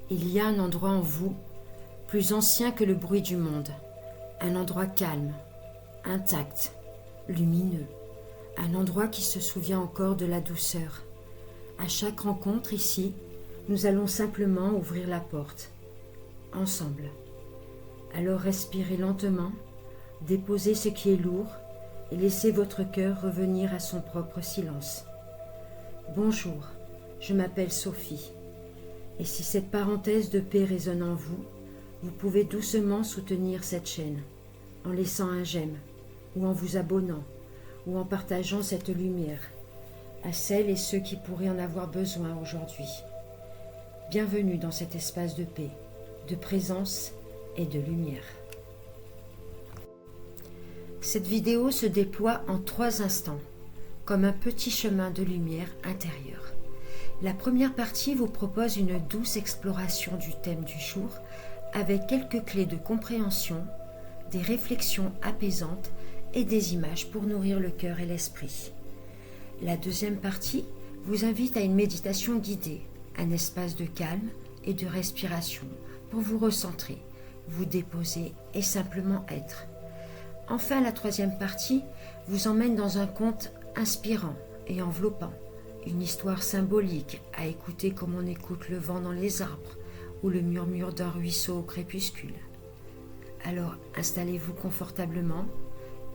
Il y a un endroit en vous, plus ancien que le bruit du monde, un endroit calme, intact, lumineux, un endroit qui se souvient encore de la douceur. À chaque rencontre ici, nous allons simplement ouvrir la porte, ensemble. Alors respirez lentement, déposez ce qui est lourd et laissez votre cœur revenir à son propre silence. Bonjour, je m'appelle Sophie. Et si cette parenthèse de paix résonne en vous, vous pouvez doucement soutenir cette chaîne, en laissant un j'aime, ou en vous abonnant, ou en partageant cette lumière à celles et ceux qui pourraient en avoir besoin aujourd'hui. Bienvenue dans cet espace de paix, de présence et de lumière. Cette vidéo se déploie en 3 instants, comme un petit chemin de lumière intérieure. La première partie vous propose une douce exploration du thème du jour avec quelques clés de compréhension, des réflexions apaisantes et des images pour nourrir le cœur et l'esprit. La deuxième partie vous invite à une méditation guidée, un espace de calme et de respiration pour vous recentrer, vous déposer et simplement être. Enfin, la troisième partie vous emmène dans un conte inspirant et enveloppant. Une histoire symbolique à écouter comme on écoute le vent dans les arbres ou le murmure d'un ruisseau au crépuscule. Alors installez-vous confortablement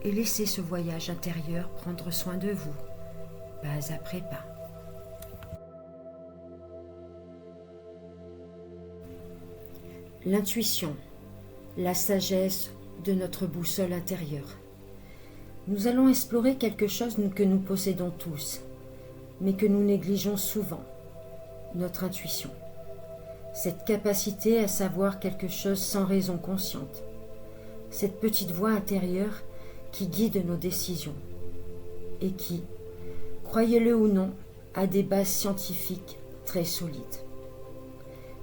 et laissez ce voyage intérieur prendre soin de vous, pas après pas. L'intuition, la sagesse de notre boussole intérieure. Nous allons explorer quelque chose que nous possédons tous, mais que nous négligeons souvent, notre intuition. Cette capacité à savoir quelque chose sans raison consciente. Cette petite voix intérieure qui guide nos décisions et qui, croyez-le ou non, a des bases scientifiques très solides.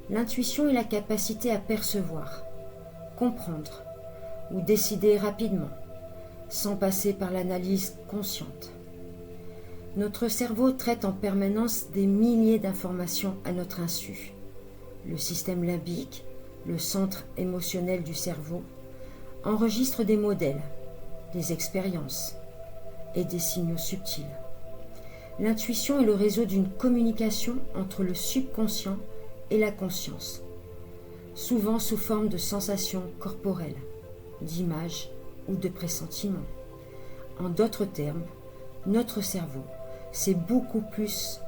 L'intuition est la capacité à percevoir, comprendre ou décider rapidement, sans passer par l'analyse consciente. Notre cerveau traite en permanence des milliers d'informations à notre insu. Le système limbique, le centre émotionnel du cerveau, enregistre des modèles, des expériences et des signaux subtils. L'intuition est le réseau d'une communication entre le subconscient et la conscience, souvent sous forme de sensations corporelles, d'images ou de pressentiments. En d'autres termes, notre cerveau, c'est beaucoup plus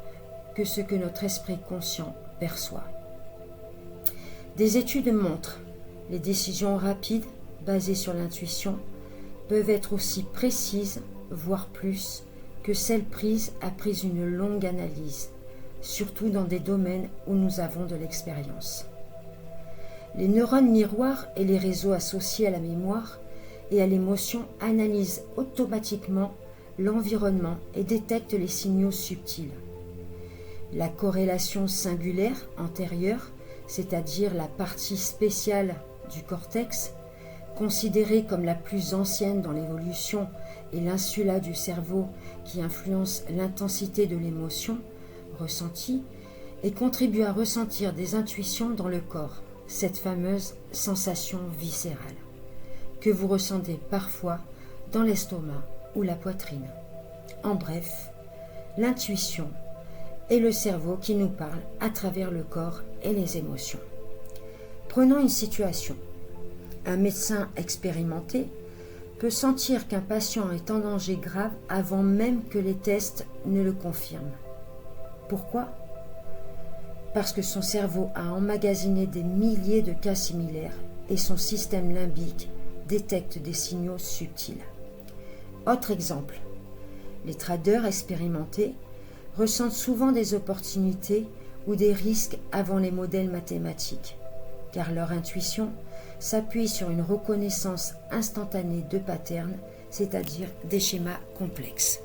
que ce que notre esprit conscient perçoit. Des études montrent les décisions rapides basées sur l'intuition peuvent être aussi précises, voire plus, que celles prises après une longue analyse, surtout dans des domaines où nous avons de l'expérience. Les neurones miroirs et les réseaux associés à la mémoire et à l'émotion analysent automatiquement l'environnement et détectent les signaux subtils. La corrélation singulaire antérieure, c'est-à-dire la partie spéciale du cortex, considérée comme la plus ancienne dans l'évolution et l'insula du cerveau qui influence l'intensité de l'émotion ressentie et contribue à ressentir des intuitions dans le corps, cette fameuse sensation viscérale, que vous ressentez parfois dans l'estomac ou la poitrine. En bref, l'intuition est le cerveau qui nous parle à travers le corps et les émotions. Prenons une situation. Un médecin expérimenté peut sentir qu'un patient est en danger grave avant même que les tests ne le confirment. Pourquoi ? Parce que son cerveau a emmagasiné des milliers de cas similaires et son système limbique détecte des signaux subtils. Autre exemple, les traders expérimentés ressentent souvent des opportunités ou des risques avant les modèles mathématiques, car leur intuition s'appuie sur une reconnaissance instantanée de patterns, c'est-à-dire des schémas complexes.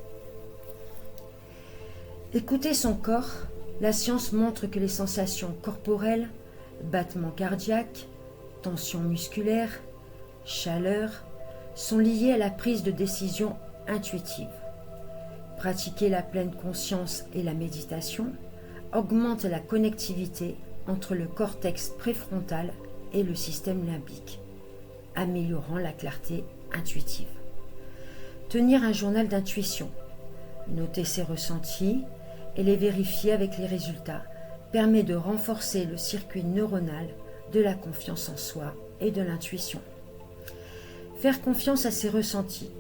Écouter son corps, la science montre que les sensations corporelles, battements cardiaques, tension musculaire, chaleur, sont liées à la prise de décision intuitive. Pratiquer la pleine conscience et la méditation augmente la connectivité entre le cortex préfrontal et le système limbique, améliorant la clarté intuitive. Tenir un journal d'intuition, noter ses ressentis et les vérifier avec les résultats permet de renforcer le circuit neuronal de la confiance en soi et de l'intuition. Faire confiance à ses ressentis.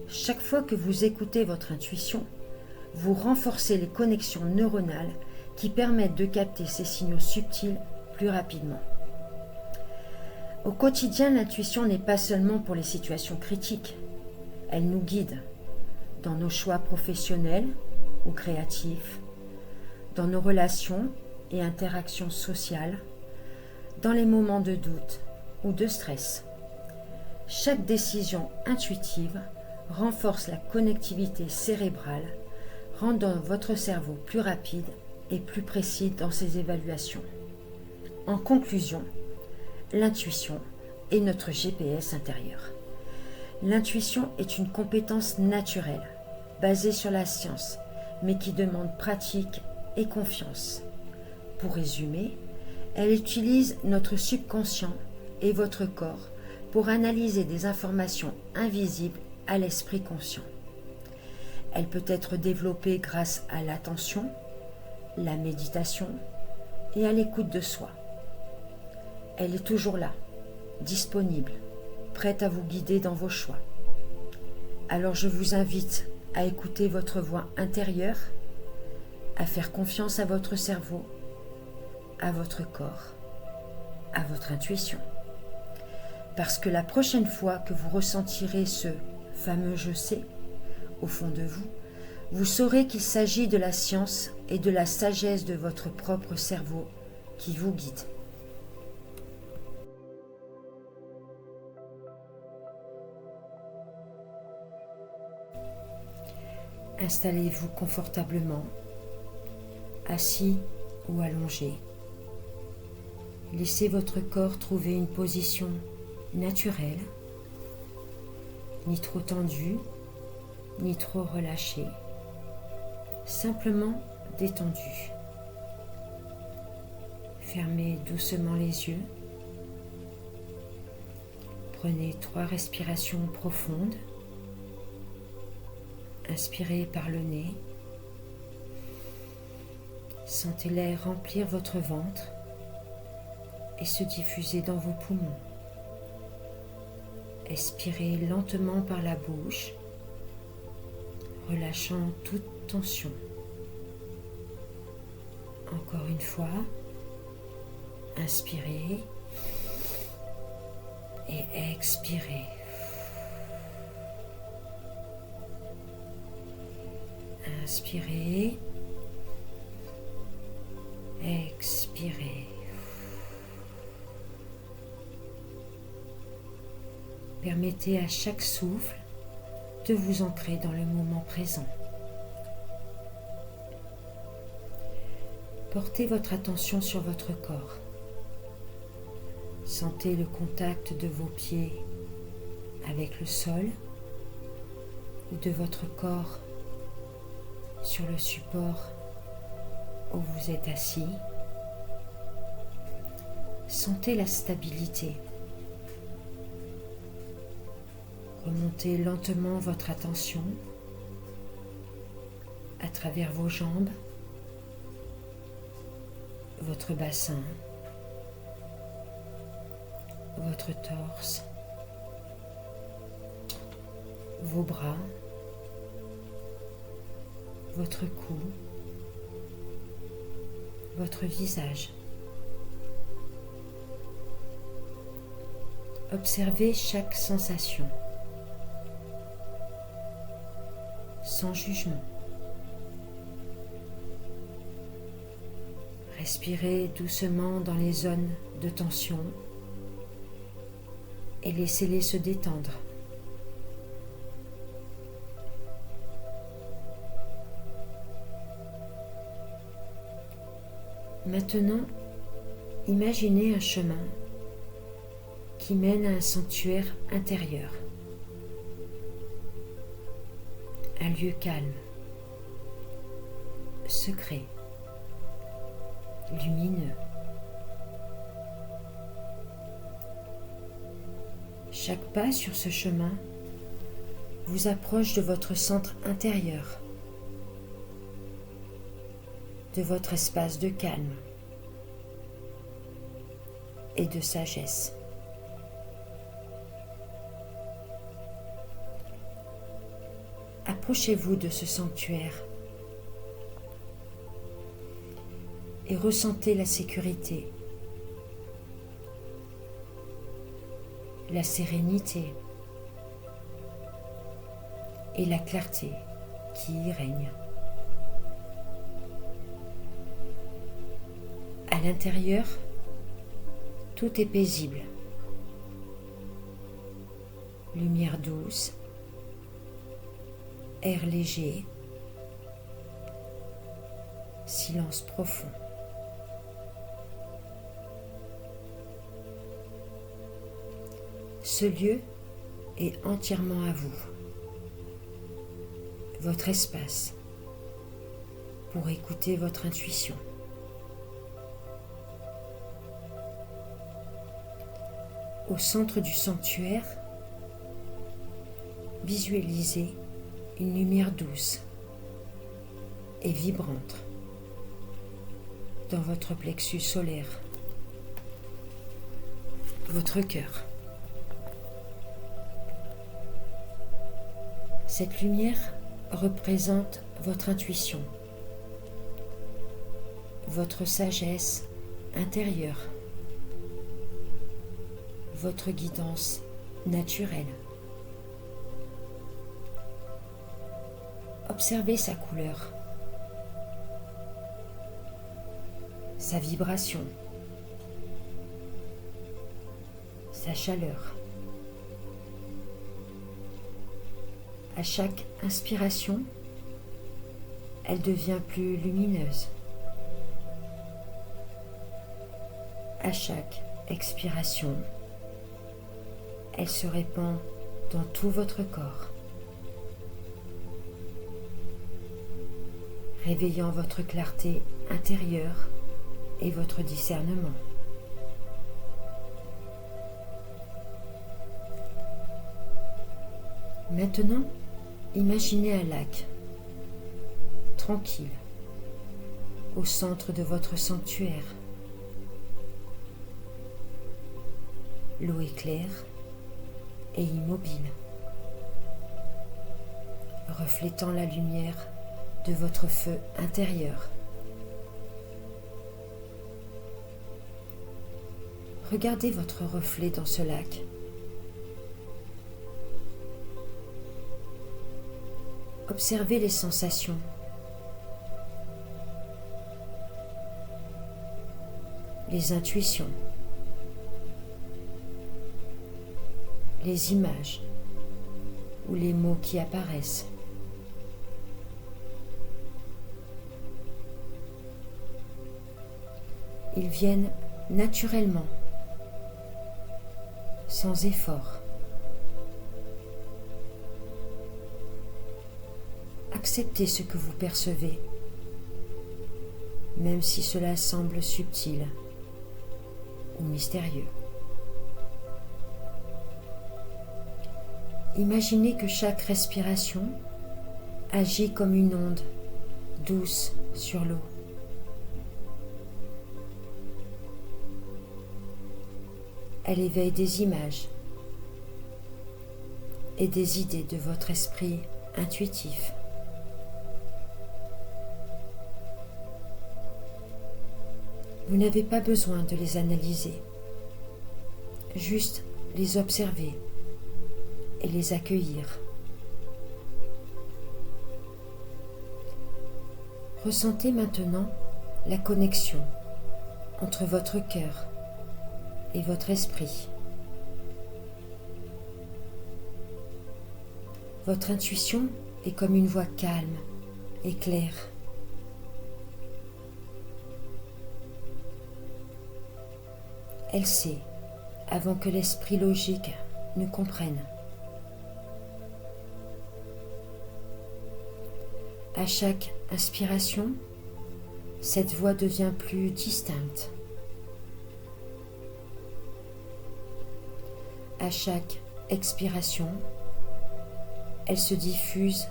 Chaque fois que vous écoutez votre intuition, vous renforcez les connexions neuronales qui permettent de capter ces signaux subtils plus rapidement. Au quotidien, l'intuition n'est pas seulement pour les situations critiques. Elle nous guide dans nos choix professionnels ou créatifs, dans nos relations et interactions sociales, dans les moments de doute ou de stress. Chaque décision intuitive renforce la connectivité cérébrale, rendant votre cerveau plus rapide et plus précis dans ses évaluations. En conclusion, l'intuition est notre GPS intérieur. L'intuition est une compétence naturelle, basée sur la science, mais qui demande pratique et confiance. Pour résumer, elle utilise notre subconscient et votre corps pour analyser des informations invisibles à l'esprit conscient. Elle peut être développée grâce à l'attention, la méditation et à l'écoute de soi. Elle est toujours là, disponible, prête à vous guider dans vos choix. Alors je vous invite à écouter votre voix intérieure, à faire confiance à votre cerveau, à votre corps, à votre intuition. Parce que la prochaine fois que vous ressentirez ce fameux « je sais » au fond de vous, vous saurez qu'il s'agit de la science et de la sagesse de votre propre cerveau qui vous guide. Installez-vous confortablement, assis ou allongé. Laissez votre corps trouver une position naturelle, ni trop tendue, ni trop relâchée, simplement détendu. Fermez doucement les yeux. Prenez 3 respirations profondes. Inspirez par le nez. Sentez l'air remplir votre ventre et se diffuser dans vos poumons. Expirez lentement par la bouche, relâchant toute tension. Encore une fois, inspirez et expirez. Inspirez, expirez. Permettez à chaque souffle de vous ancrer dans le moment présent. Portez votre attention sur votre corps. Sentez le contact de vos pieds avec le sol ou de votre corps sur le support où vous êtes assis. Sentez la stabilité. Remontez lentement votre attention à travers vos jambes, votre bassin, votre torse, vos bras, votre cou, votre visage. Observez chaque sensation, sans jugement. Respirez doucement dans les zones de tension et laissez-les se détendre. Maintenant, imaginez un chemin qui mène à un sanctuaire intérieur, un lieu calme, secret, lumineux, Chaque pas sur ce chemin vous approche de votre centre intérieur, de votre espace de calme et de sagesse. Approchez-vous de ce sanctuaire et ressentez la sécurité, la sérénité et la clarté qui y règne. À l'intérieur, tout est paisible. Lumière douce, air léger, silence profond. Ce lieu est entièrement à vous, votre espace pour écouter votre intuition. Au centre du sanctuaire, visualisez une lumière douce et vibrante dans votre plexus solaire, votre cœur. Cette lumière représente votre intuition, votre sagesse intérieure, votre guidance naturelle. Observez sa couleur, sa vibration, sa chaleur. À chaque inspiration, elle devient plus lumineuse. À chaque expiration, elle se répand dans tout votre corps, réveillant votre clarté intérieure et votre discernement. Maintenant, imaginez un lac, tranquille, au centre de votre sanctuaire. L'eau est claire et immobile, reflétant la lumière de votre feu intérieur. Regardez votre reflet dans ce lac. Observez les sensations. Les intuitions. Les images ou les mots qui apparaissent. Ils viennent naturellement, sans effort. Acceptez ce que vous percevez, même si cela semble subtil ou mystérieux. Imaginez que chaque respiration agit comme une onde douce sur l'eau. Elle éveille des images et des idées de votre esprit intuitif. Vous n'avez pas besoin de les analyser, juste les observer et les accueillir. Ressentez maintenant la connexion entre votre cœur et votre esprit. Votre intuition est comme une voix calme et claire. Elle sait avant que l'esprit logique ne comprenne. À chaque inspiration, cette voix devient plus distincte. À chaque Expiration, elle se diffuse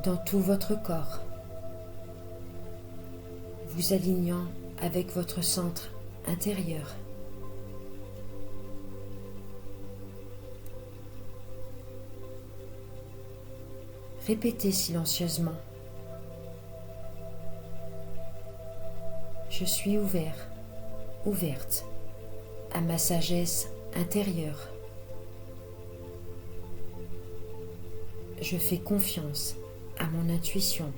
dans tout votre corps, vous alignant avec votre centre intérieur. Répétez silencieusement. Je suis ouvert, ouverte à ma sagesse intérieure. Je fais confiance à mon intuition.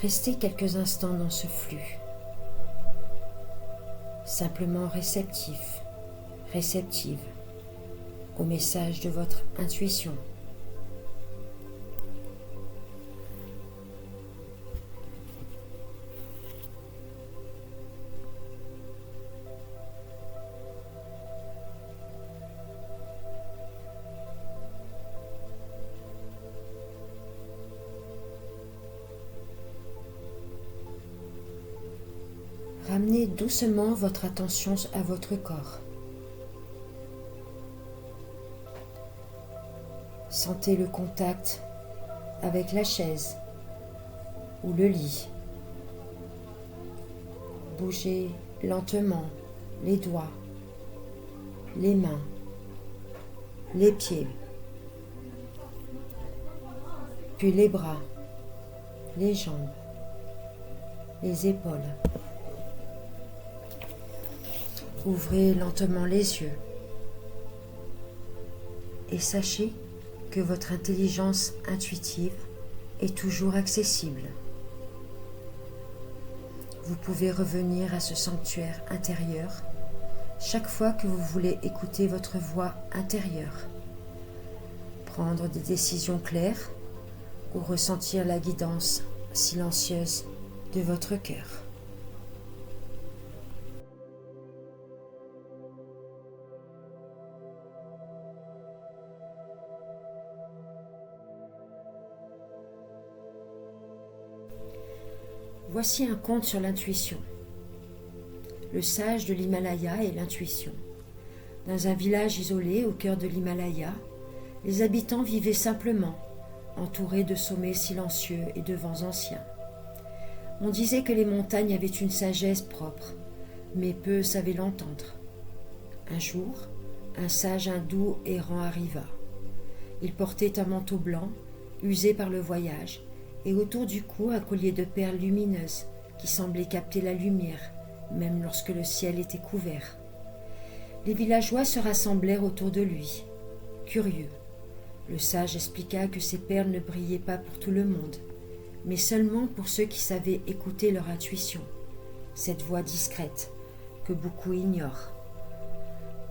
Restez quelques instants dans ce flux, simplement réceptif, réceptive au message de votre intuition. Ramenez doucement votre attention à votre corps. Sentez le contact avec la chaise ou le lit. Bougez lentement les doigts, les mains, les pieds, puis les bras, les jambes, les épaules. Ouvrez lentement les yeux et sachez que votre intelligence intuitive est toujours accessible. Vous pouvez revenir à ce sanctuaire intérieur chaque fois que vous voulez écouter votre voix intérieure, prendre des décisions claires ou ressentir la guidance silencieuse de votre cœur. Voici un conte sur l'intuition. Le sage de l'Himalaya et l'intuition. Dans un village isolé au cœur de l'Himalaya, les habitants vivaient simplement, entourés de sommets silencieux et de vents anciens. On disait que les montagnes avaient une sagesse propre, mais peu savaient l'entendre. Un jour, un sage hindou errant arriva. Il portait un manteau blanc, usé par le voyage, et autour du cou un collier de perles lumineuses qui semblait capter la lumière, même lorsque le ciel était couvert. Les villageois se rassemblèrent autour de lui. Curieux, le sage expliqua que ces perles ne brillaient pas pour tout le monde, mais seulement pour ceux qui savaient écouter leur intuition, cette voix discrète que beaucoup ignorent.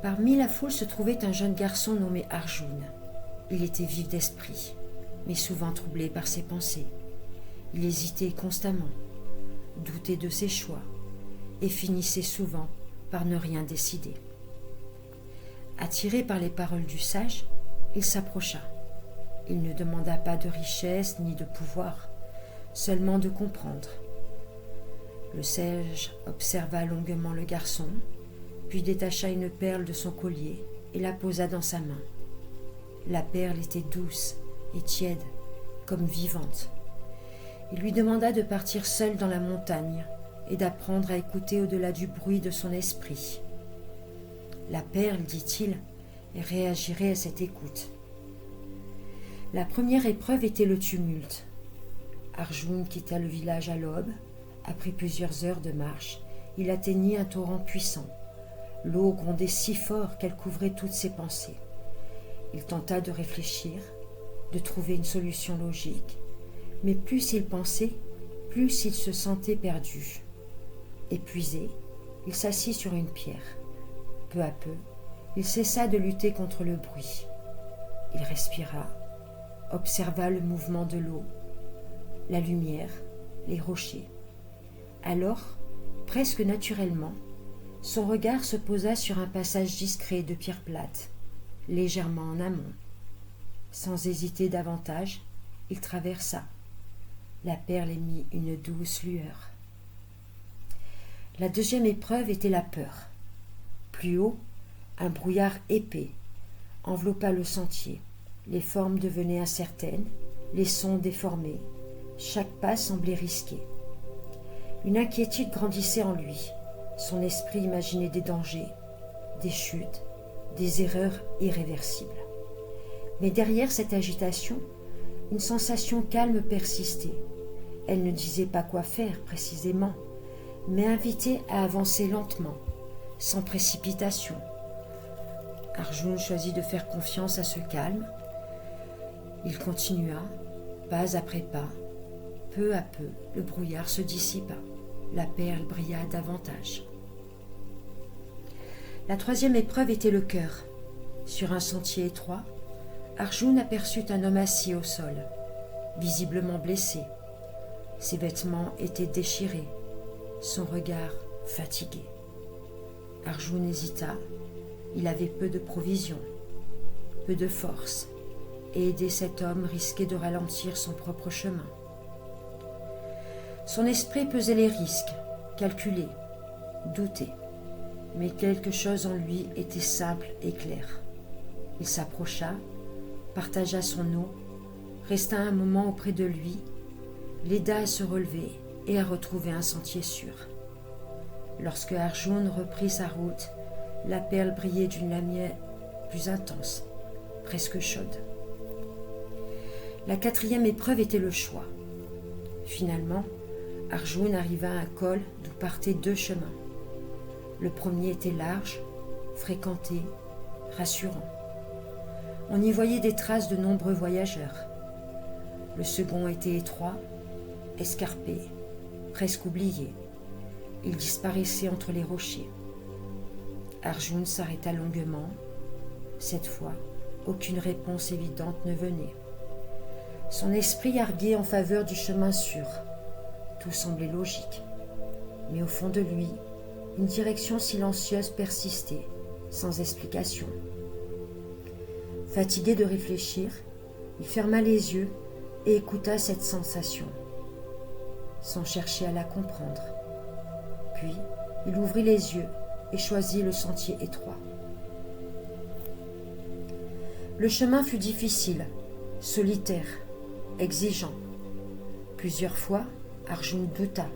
Parmi la foule se trouvait un jeune garçon nommé Arjun. Il était vif d'esprit, mais souvent troublé par ses pensées. Il hésitait constamment, doutait de ses choix et finissait souvent par ne rien décider. Attiré par les paroles du sage, il s'approcha. Il ne demanda pas de richesse ni de pouvoir, seulement de comprendre. Le sage observa longuement le garçon, puis détacha une perle de son collier et la posa dans sa main. La perle était douce et tiède, comme vivante. Il lui demanda de partir seul dans la montagne et d'apprendre à écouter au-delà du bruit de son esprit. La perle, dit-il, réagirait à cette écoute. La première épreuve était le tumulte. Arjun quitta le village à l'aube. Après plusieurs heures de marche, il atteignit un torrent puissant. L'eau grondait si fort qu'elle couvrait toutes ses pensées. Il tenta de réfléchir, de trouver une solution logique, mais plus il pensait, plus il se sentait perdu. Épuisé, il s'assit sur une pierre. Peu à peu, il cessa de lutter contre le bruit. Il respira, observa le mouvement de l'eau, la lumière, les rochers. Alors, presque naturellement, son regard se posa sur un passage discret de pierres plates, légèrement en amont. Sans hésiter davantage, il traversa. La perle émit une douce lueur. La deuxième épreuve était la peur. Plus haut, Un brouillard épais enveloppa le sentier. Les formes devenaient incertaines, les sons déformés. Chaque pas semblait risqué. Une inquiétude grandissait en lui. Son esprit imaginait des dangers, des chutes, des erreurs irréversibles. Mais derrière cette agitation, une sensation calme persistait. Elle ne disait pas quoi faire précisément, mais invitait à avancer lentement, sans précipitation. Arjun choisit de faire confiance à ce calme. Il continua, pas après pas. Peu à peu, le brouillard se dissipa. La perle brilla davantage. La troisième épreuve était le cœur. Sur un sentier étroit, Arjun aperçut un homme assis au sol, visiblement blessé. Ses vêtements étaient déchirés, son regard fatigué. Arjun hésita. Il avait peu de provisions, peu de force, et aider cet homme risquait de ralentir son propre chemin. Son esprit pesait les risques, calculait, doutait, mais quelque chose en lui était simple et clair. Il s'approcha, partagea son eau, resta un moment auprès de lui, l'aida à se relever et à retrouver un sentier sûr. Lorsque Arjun reprit sa route, la perle brillait d'une lumière plus intense, presque chaude. La quatrième épreuve était le choix. Finalement, Arjun arriva à un col d'où partaient deux chemins. Le premier était large, fréquenté, rassurant. On y voyait des traces de nombreux voyageurs. Le second était étroit, escarpé, presque oublié. Il disparaissait entre les rochers. Arjun s'arrêta longuement. Cette fois, aucune réponse évidente ne venait. Son esprit arguait en faveur du chemin sûr. Tout semblait logique. Mais au fond de lui, une direction silencieuse persistait, sans explication. Fatigué de réfléchir, il ferma les yeux et écouta cette sensation, sans chercher à la comprendre. Puis, il ouvrit les yeux et choisit le sentier étroit. Le chemin fut difficile, solitaire, exigeant. Plusieurs fois, Arjun douta,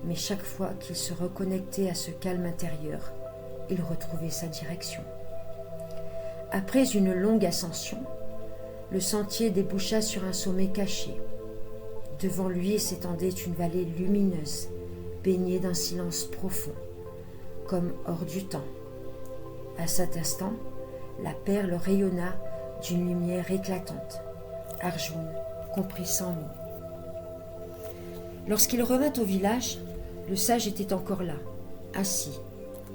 mais chaque fois qu'il se reconnectait à ce calme intérieur, il retrouvait sa direction. Après une longue ascension, le sentier déboucha sur un sommet caché. Devant lui s'étendait une vallée lumineuse, baignée d'un silence profond, comme hors du temps. À cet instant, la perle rayonna d'une lumière éclatante. Arjun comprit sans mots. Lorsqu'il revint au village, le sage était encore là, assis,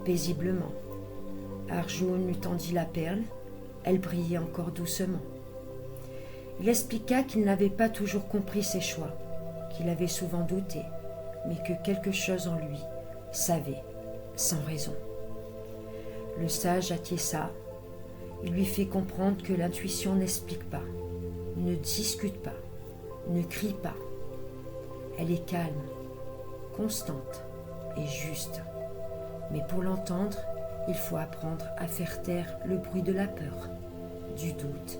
paisiblement. Arjun lui tendit la perle, elle brillait encore doucement. Il expliqua qu'il n'avait pas toujours compris ses choix, qu'il avait souvent douté, mais que quelque chose en lui savait, sans raison. Le sage acquiesça. Il lui fit comprendre que l'intuition n'explique pas, ne discute pas, ne crie pas. Elle est calme, constante et juste. Mais pour l'entendre, il faut apprendre à faire taire le bruit de la peur, du doute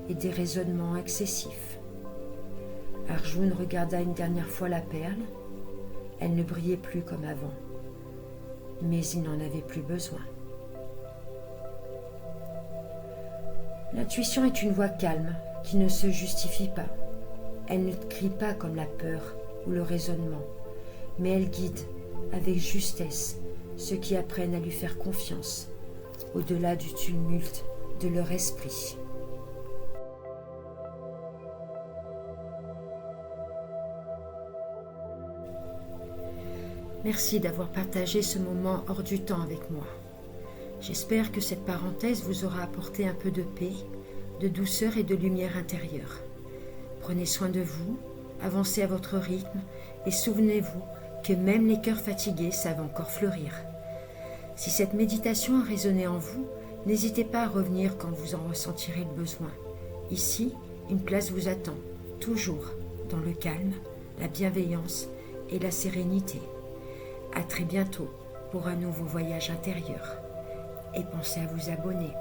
et des raisonnements excessifs. Arjun regarda une dernière fois la perle. Elle ne brillait plus comme avant, mais il n'en avait plus besoin. L'intuition est une voix calme qui ne se justifie pas. Elle ne crie pas comme la peur ou le raisonnement, mais elle guide avec justesse ceux qui apprennent à lui faire confiance, au-delà du tumulte de leur esprit. Merci d'avoir partagé ce moment hors du temps avec moi. J'espère que cette parenthèse vous aura apporté un peu de paix, de douceur et de lumière intérieure. Prenez soin de vous, avancez à votre rythme et souvenez-vous que même les cœurs fatigués savent encore fleurir. Si cette méditation a résonné en vous, n'hésitez pas à revenir quand vous en ressentirez le besoin. Ici, une place vous attend, toujours dans le calme, la bienveillance et la sérénité. À très bientôt pour un nouveau voyage intérieur. et pensez à vous abonner.